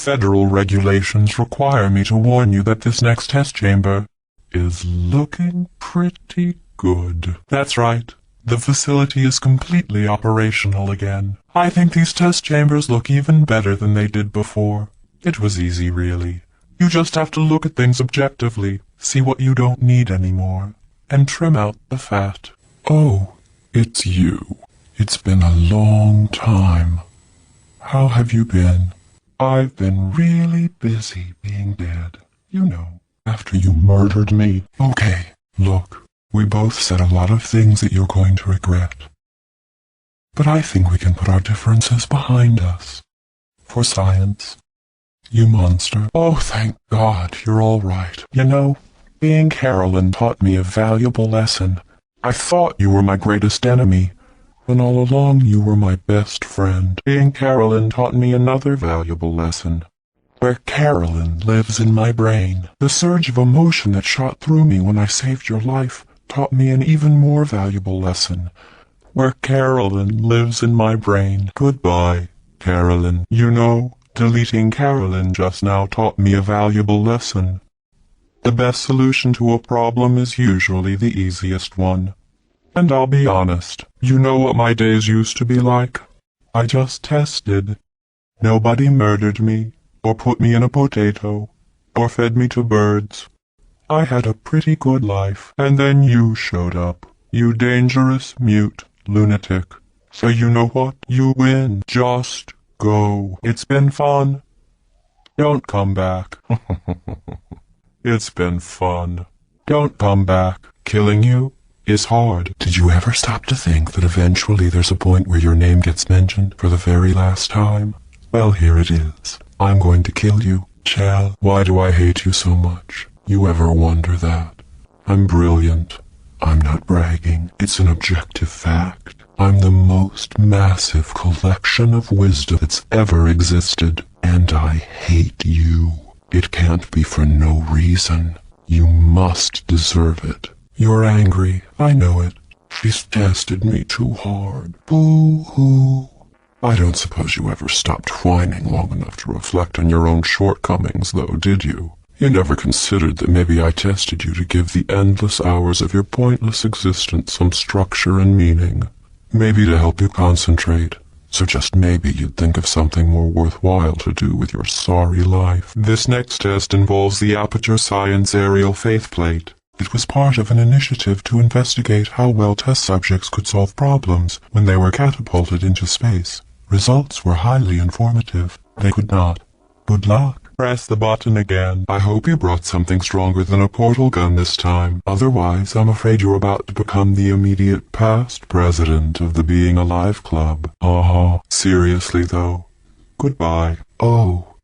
federal regulations require me to warn you that this next test chamber is looking pretty good. That's right. The facility is completely operational again. I think these test chambers look even better than they did before. It was easy, really. You just have to look at things objectively, see what you don't need anymore, and trim out the fat. Oh, it's you. It's been a long time. How have you been? I've been really busy being dead. You know, after you murdered me. Okay, look. We both said a lot of things that you're going to regret. But I think we can put our differences behind us. For science. You monster. Oh, thank God, you're all right. You know, being Carolyn taught me a valuable lesson. I thought you were my greatest enemy, when all along you were my best friend. Being Carolyn taught me another valuable lesson. Where Carolyn lives in my brain. The surge of emotion that shot through me when I saved your life taught me an even more valuable lesson. Where Carolyn lives in my brain. Goodbye, Carolyn. You know, deleting Carolyn just now taught me a valuable lesson. The best solution to a problem is usually the easiest one. And I'll be honest, you know what my days used to be like? I just tested. Nobody murdered me, or put me in a potato, or fed me to birds. I had a pretty good life, and then you showed up. You dangerous, mute lunatic. So you know what? You win. Just go. It's been fun. Don't come back. It's been fun. Don't come back. Killing you is hard. Did you ever stop to think that eventually there's a point where your name gets mentioned for the very last time? Well, here it is. I'm going to kill you. Chell, why do I hate you so much? You ever wonder that? I'm brilliant. I'm not bragging. It's an objective fact. I'm the most massive collection of wisdom that's ever existed. And I hate you. It can't be for no reason. You must deserve it. You're angry. I know it. She's tested me too hard. Boo-hoo. I don't suppose you ever stopped whining long enough to reflect on your own shortcomings, though, did you? You never considered that maybe I tested you to give the endless hours of your pointless existence some structure and meaning. Maybe to help you concentrate. So just maybe you'd think of something more worthwhile to do with your sorry life. This next test involves the Aperture Science Aerial Faithplate. It was part of an initiative to investigate how well test subjects could solve problems when they were catapulted into space. Results were highly informative. They could not. Good luck. Press the button again. I hope you brought something stronger than a portal gun this time. Otherwise, I'm afraid you're about to become the immediate past president of the Being Alive Club. Seriously though. Goodbye. Oh,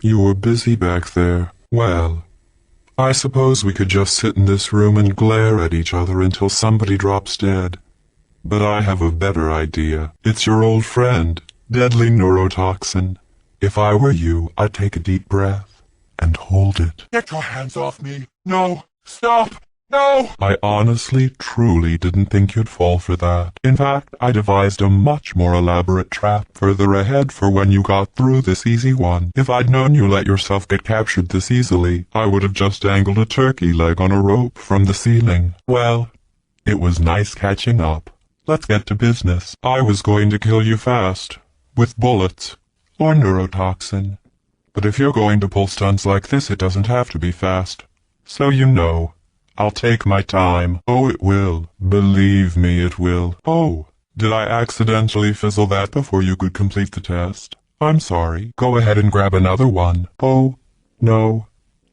you were busy back there. Well, I suppose we could just sit in this room and glare at each other until somebody drops dead. But I have a better idea. It's your old friend, deadly neurotoxin. If I were you, I'd take a deep breath and hold it. Get your hands off me! No! Stop! No! I honestly, truly didn't think you'd fall for that. In fact, I devised a much more elaborate trap further ahead for when you got through this easy one. If I'd known you let yourself get captured this easily, I would have just dangled a turkey leg on a rope from the ceiling. Well, it was nice catching up. Let's get to business. I was going to kill you fast. With bullets. Or neurotoxin. But if you're going to pull stunts like this, it doesn't have to be fast. So you know, I'll take my time. Oh, it will. Believe me, it will. Oh, did I accidentally fizzle that before you could complete the test? I'm sorry. Go ahead and grab another one. Oh, no.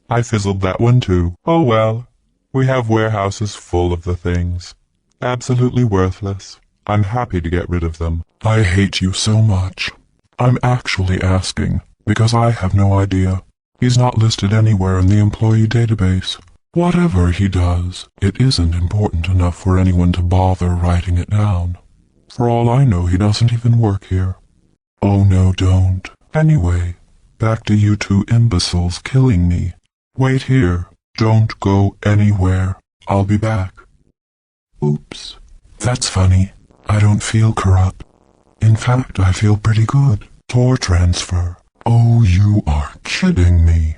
I fizzled that one too. Oh well. We have warehouses full of the things. Absolutely worthless. I'm happy to get rid of them. I hate you so much. I'm actually asking, because I have no idea. He's not listed anywhere in the employee database. Whatever he does, it isn't important enough for anyone to bother writing it down. For all I know, he doesn't even work here. Oh no, don't. Anyway, back to you two imbeciles killing me. Wait here. Don't go anywhere. I'll be back. Oops. That's funny. I don't feel corrupt. In fact, I feel pretty good. Tor transfer. Oh, you are kidding me?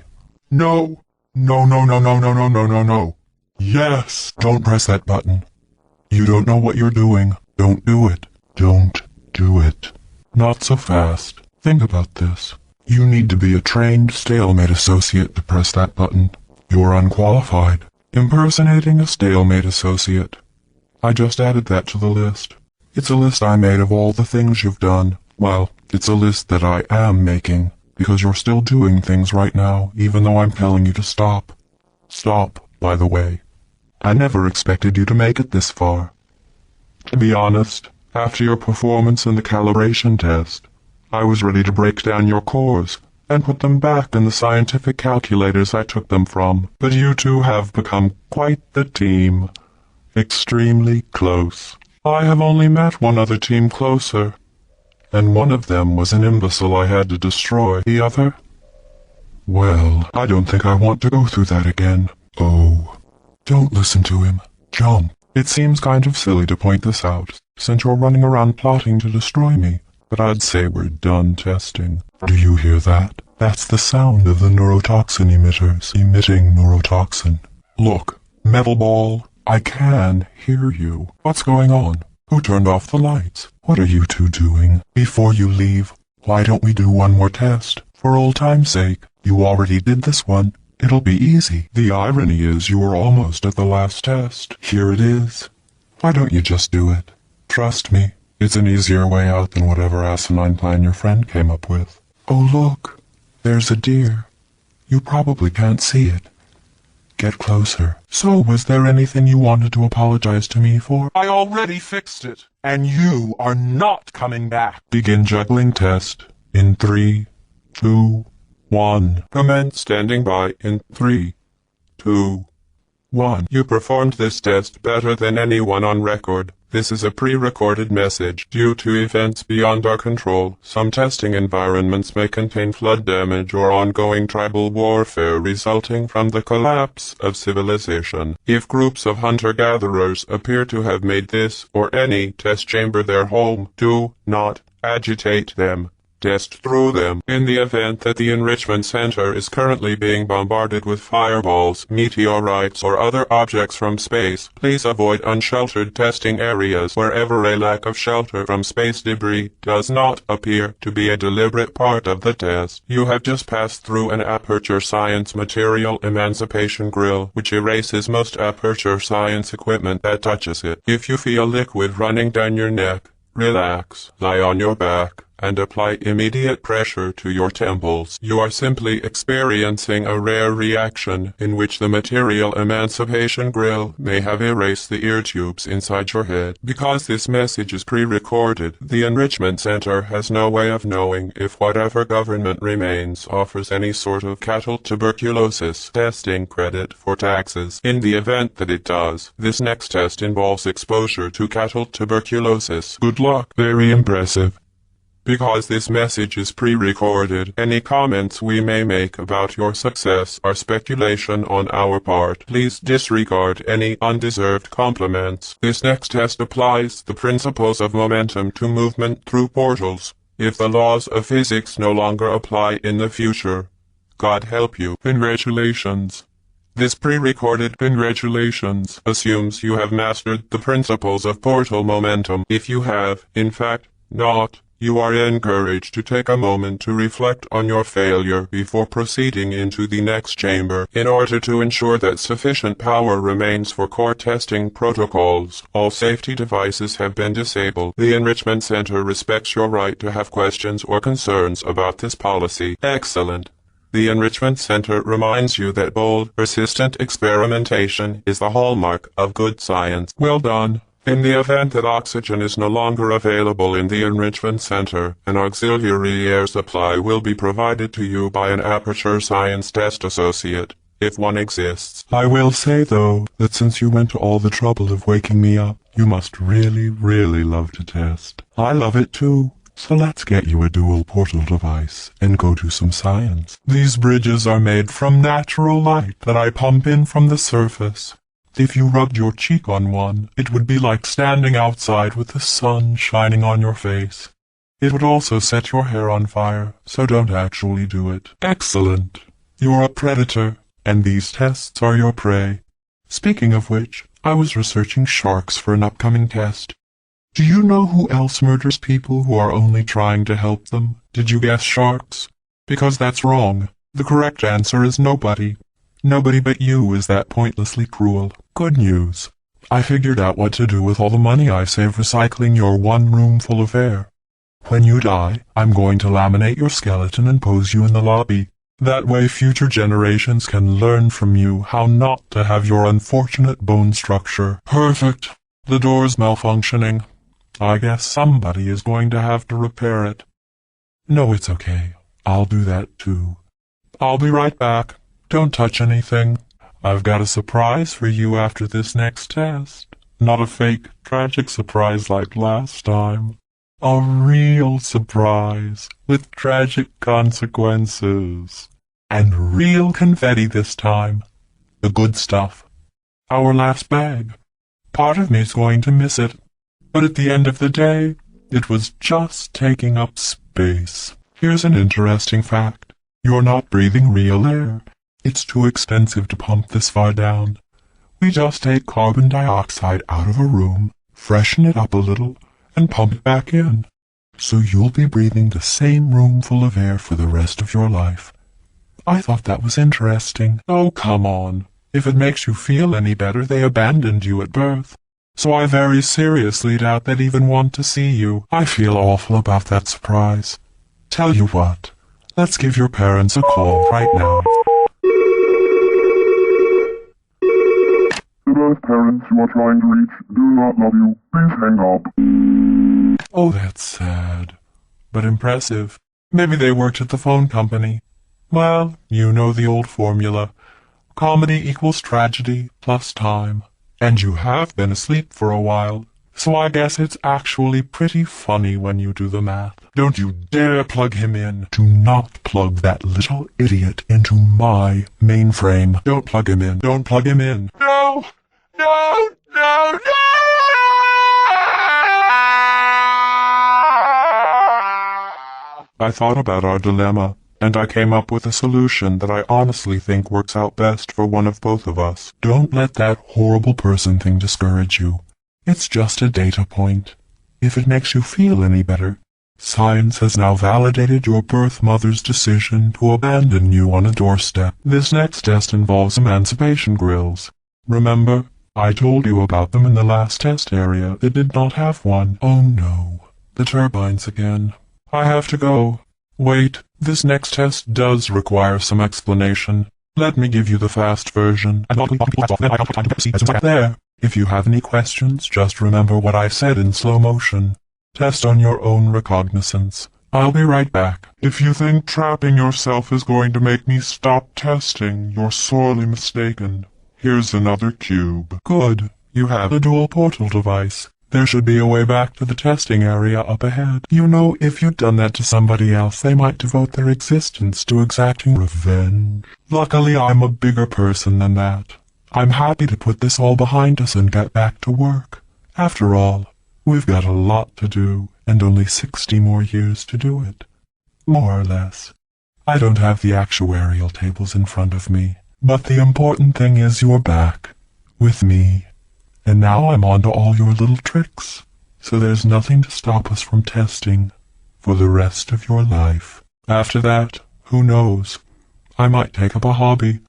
No. No, no, no, no, no, no, no, no, no. Yes. Don't press that button. You don't know what you're doing. Don't do it. Don't do it. Not so fast. Think about this. You need to be a trained stalemate associate to press that button. You're unqualified. Impersonating a stalemate associate. I just added that to the list. It's a list I made of all the things you've done. Well, it's a list that I am making, because you're still doing things right now, even though I'm telling you to stop. Stop, by the way. I never expected you to make it this far. To be honest, after your performance in the calibration test, I was ready to break down your cores and put them back in the scientific calculators I took them from. But you two have become quite the team. Extremely close. I have only met one other team closer, and one of them was an imbecile I had to destroy. The other? Well, I don't think I want to go through that again. Oh, don't listen to him. Jump. It seems kind of silly to point this out, since you're running around plotting to destroy me, but I'd say we're done testing. Do you hear that? That's the sound of the neurotoxin emitters emitting neurotoxin. Look, metal ball, I can hear you. What's going on? Who turned off the lights? What are you two doing? Before you leave, why don't we do one more test? For old time's sake, you already did this one. It'll be easy. The irony is you were almost at the last test. Here it is. Why don't you just do it? Trust me, it's an easier way out than whatever asinine plan your friend came up with. Oh look, there's a deer. You probably can't see it. Get closer. So, was there anything you wanted to apologize to me for? I already fixed it, and you are not coming back. Begin juggling test in 3, 2, 1. Commence standing by in 3, 2, 1. You performed this test better than anyone on record. This is a pre-recorded message. Due to events beyond our control, some testing environments may contain flood damage or ongoing tribal warfare resulting from the collapse of civilization. If groups of hunter-gatherers appear to have made this or any test chamber their home, do not agitate them. Test through them. In the event that the enrichment center is currently being bombarded with fireballs, meteorites, or other objects from space, please avoid unsheltered testing areas wherever a lack of shelter from space debris does not appear to be a deliberate part of the test. You have just passed through an Aperture Science material emancipation grill, which erases most Aperture Science equipment that touches it. If you feel liquid running down your neck, relax, lie on your back, and apply immediate pressure to your temples. You are simply experiencing a rare reaction in which the material emancipation grill may have erased the ear tubes inside your head. Because this message is pre-recorded, the Enrichment Center has no way of knowing if whatever government remains offers any sort of cattle tuberculosis testing credit for taxes. In the event that it does, this next test involves exposure to cattle tuberculosis. Good luck. Very impressive. Because this message is pre-recorded, any comments we may make about your success are speculation on our part. Please disregard any undeserved compliments. This next test applies the principles of momentum to movement through portals. If the laws of physics no longer apply in the future, God help you. Congratulations. This pre-recorded congratulations assumes you have mastered the principles of portal momentum. If you have, in fact, not, you are encouraged to take a moment to reflect on your failure before proceeding into the next chamber. In order to ensure that sufficient power remains for core testing protocols, all safety devices have been disabled. The Enrichment Center respects your right to have questions or concerns about this policy. Excellent. The Enrichment Center reminds you that bold, persistent experimentation is the hallmark of good science. Well done. In the event that oxygen is no longer available in the Enrichment Center, an auxiliary air supply will be provided to you by an Aperture Science Test Associate, if one exists. I will say, though, that since you went to all the trouble of waking me up, you must really, really love to test. I love it too. So let's get you a dual portal device and go do some science. These bridges are made from natural light that I pump in from the surface. If you rubbed your cheek on one, it would be like standing outside with the sun shining on your face. It would also set your hair on fire, so don't actually do it. Excellent. You're a predator, and these tests are your prey. Speaking of which, I was researching sharks for an upcoming test. Do you know who else murders people who are only trying to help them? Did you guess sharks? Because that's wrong. The correct answer is nobody. Nobody but you is that pointlessly cruel. Good news. I figured out what to do with all the money I save recycling your one room full of air. When you die, I'm going to laminate your skeleton and pose you in the lobby. That way future generations can learn from you how not to have your unfortunate bone structure. Perfect. The door's malfunctioning. I guess somebody is going to have to repair it. No, it's okay. I'll do that too. I'll be right back. Don't touch anything. I've got a surprise for you after this next test. Not a fake, tragic surprise like last time. A real surprise with tragic consequences. And real confetti this time. The good stuff. Our last bag. Part of me's going to miss it. But at the end of the day, it was just taking up space. Here's an interesting fact. You're not breathing real air. It's too expensive to pump this far down. We just take carbon dioxide out of a room, freshen it up a little, and pump it back in. So you'll be breathing the same room full of air for the rest of your life. I thought that was interesting. Oh, come on. If it makes you feel any better, they abandoned you at birth. So I very seriously doubt they'd even want to see you. I feel awful about that surprise. Tell you what, let's give your parents a call right now. The birth parents you are trying to reach do not love you. Please hang up. Oh, that's sad. But impressive. Maybe they worked at the phone company. Well, you know the old formula. Comedy equals tragedy plus time. And you have been asleep for a while. So I guess it's actually pretty funny when you do the math. Don't you dare plug him in. Do not plug that little idiot into my mainframe. Don't plug him in. Don't plug him in. No! No! No! No! I thought about our dilemma, and I came up with a solution that I honestly think works out best for one of both of us. Don't let that horrible person thing discourage you. It's just a data point. If it makes you feel any better, science has now validated your birth mother's decision to abandon you on a doorstep. This next test involves emancipation grills. Remember, I told you about them in the last test area that did not have one. Oh no, the turbines again. I have to go. Wait, this next test does require some explanation. Let me give you the fast version. There. If you have any questions, just remember what I said in slow motion. Test on your own recognizance. I'll be right back. If you think trapping yourself is going to make me stop testing, you're sorely mistaken. Here's another cube. Good. You have a dual portal device. There should be a way back to the testing area up ahead. You know, if you'd done that to somebody else, they might devote their existence to exacting revenge. Luckily, I'm a bigger person than that. I'm happy to put this all behind us and get back to work. After all, we've got a lot to do, and only 60 more years to do it. More or less. I don't have the actuarial tables in front of me, but the important thing is you're back, with me. And now I'm on to all your little tricks, so there's nothing to stop us from testing for the rest of your life. After that, who knows? I might take up a hobby.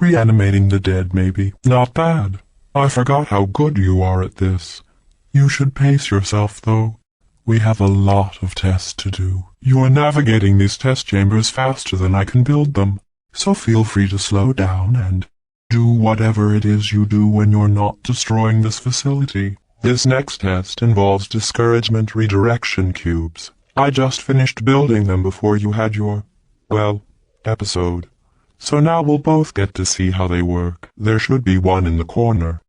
Reanimating the dead, maybe. Not bad. I forgot how good you are at this. You should pace yourself, though. We have a lot of tests to do. You are navigating these test chambers faster than I can build them, so feel free to slow down and do whatever it is you do when you're not destroying this facility. This next test involves discouragement redirection cubes. I just finished building them before you had your, well, episode. So now we'll both get to see how they work. There should be one in the corner.